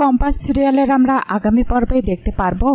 Compass সিরিয়ালের আমরা আগামী পর্বে দেখতে পারবো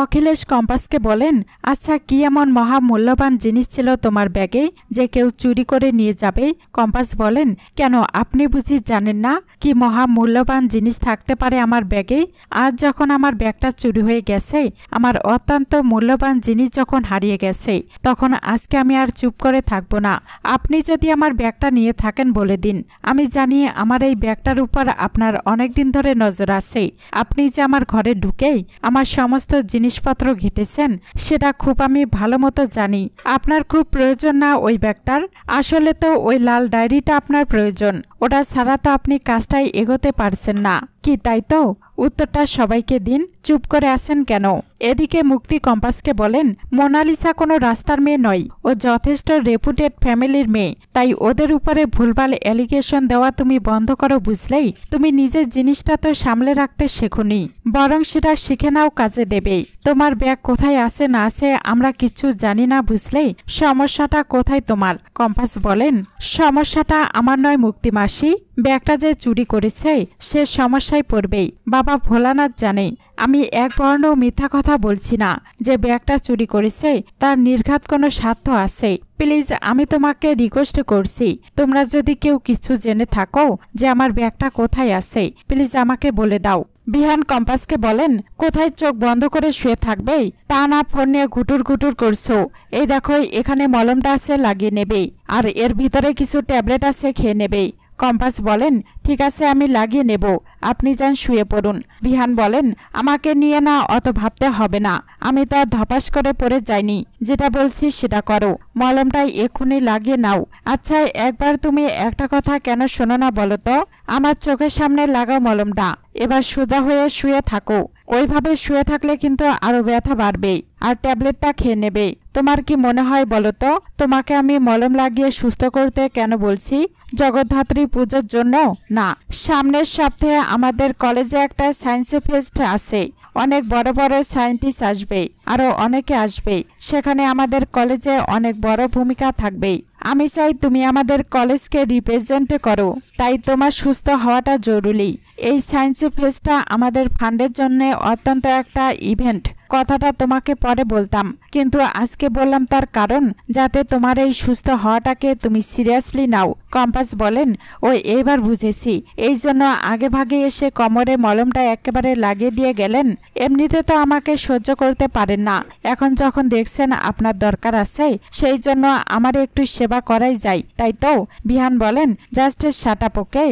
অখিলেশ কম্পাসকে বলেন, আচ্ছা কি এমন মহামূল্যবান জিনিস ছিল তোমার ব্যাগে যে কেউ চুরি করে নিয়ে যাবে? কম্পাস বলেন, কেন আপনি বুঝি জানেন না কি মহামূল্যবান জিনিস থাকতে পারে আমার ব্যাগে? আজ যখন আমার ব্যাগটা চুরি হয়ে গেছে, আমার অত্যন্ত মূল্যবান জিনিস যখন হারিয়ে গেছে, তখন আজকে আমি আর চুপ করে থাকবো না। আপনি যদি আমার ব্যাগটা নিয়ে থাকেন বলে দিন। আমি জানি আমার এই ব্যাগটার উপর আপনার অনেক দিন ধরে নজর আছে। আপনি যে আমার ঘরে ঢুকেই আমার সমস্ত জিনিসপত্র ঘেটেছেন সেটা খুব আমি ভালো মতো জানি। আপনার খুব প্রয়োজন না ওই ব্যাগটার? আসলে তো ওই লাল ডায়েরিটা আপনার প্রয়োজন। ওটা ছাড়া তো আপনি কাজটাই এগোতে পারছেন না কি, তাই তো? উত্তরটা সবাইকে দিন, চুপ করে আছেন কেন? এদিকে মুক্তি কম্পাসকে বলেন, মোনালিসা কোনো রাস্তার মেয়ে নয়, ও যথেষ্ট রেপুটেড ফ্যামিলির মেয়ে। তাই ওদের উপরে ভুলভাল অ্যালিগেশন দেওয়া তুমি বন্ধ করো, বুঝলেই? তুমি নিজের জিনিসটা তো সামলে রাখতে শেখোনি, বরং সেটা শিখে নাও, কাজে দেবে। তোমার ব্যাগ কোথায় আছে না আছে আমরা কিছু জানি না, বুঝলেই? সমস্যাটা কোথায় তোমার? কম্পাস বলেন, সমস্যাটা আমার নয় মুক্তি মাসি, ব্যাগটা যে চুরি করেছে সে সমস্যায় পড়বেই। বাবা ভোলানাথ জানে আমি এক বর্ণ মিথ্যা কথা বলছি না। যে ব্যাগটা চুরি করেছে তার নির্ঘাত কোনো স্বার্থ আছে। প্লিজ আমি তোমাকে রিকোয়েস্ট করছি, তোমরা যদি কেউ কিছু জেনে থাকো যে আমার ব্যাগটা কোথায় আছে, প্লিজ আমাকে বলে দাও। বিহান কম্পাসকে বলেন, কোথায় চোখ বন্ধ করে শুয়ে থাকবে? তা না ফোন নিয়ে ঘুটুর ঘুটুর করছো? এই দেখো এখানে মলমটা আছে, লাগিয়ে নেবে, আর এর ভিতরে কিছু ট্যাবলেট আছে, খেয়ে নেবে। কম্পাস বলেন, ঠিক আছে আমি লাগিয়ে নেব, আপনি যান শুয়ে পড়ুন। বিহান বলেন, আমাকে নিয়ে না অত ভাবতে হবে না, আমি তো আর ধপাস করে পড়ে যাইনি। যেটা বলছি সেটা করো, মলমটাই এক্ষুনি লাগিয়ে নাও। আচ্ছা একবার তুমি একটা কথা কেন শোনো না বলো তো? আমার চোখের সামনে লাগাও মলমটা, এবার সোজা হয়ে শুয়ে থাকো। ওইভাবে শুয়ে থাকলে কিন্তু আরো ব্যথা বাড়বে, আর ট্যাবলেটটা খেয়ে নেবে। তোমার কি মনে হয় বলো তো, তোমাকে আমি মলম লাগিয়ে সুস্থ করতে কেন বলছি? জগদ্ধাত্রী পুজোর জন্য না, সামনের সপ্তাহে আমাদের কলেজে একটা সায়েন্স ফেস্ট আছে, অনেক বড় বড় সায়েন্টিস্ট আসবে, আরো অনেকে আসবে। সেখানে আমাদের কলেজে অনেক বড় ভূমিকা থাকবে। আমি চাই তুমি আমাদের কলেজকে রিপ্রেজেন্ট করো, তাই তোমার সুস্থ হওয়াটা জরুরি। এই সায়েন্স ফেস্টটা আমাদের ফান্ডের জন্য অত্যন্ত একটা ইভেন্ট। কথাটা তোমাকে পরে বলতাম, কিন্তু আজকে বললাম তার কারণ যাতে তোমার এই সুস্থ হওয়াটাকে তুমি সিরিয়াসলি নাও। কম্পাস বলেন, ও এইবার বুঝেছি, এই জন্য আগে ভাগে এসে কোমরে মলমটা একেবারে লাগিয়ে দিয়ে গেলেন। এমনিতে তো আমাকে সহ্য করতে পারেন না, এখন যখন দেখছেন আপনার দরকার আছে, সেই জন্য আমার একটু সেবা করাই যায়, তাই তো? বিহান বলেন, জাস্ট শাট আপ, ওকে?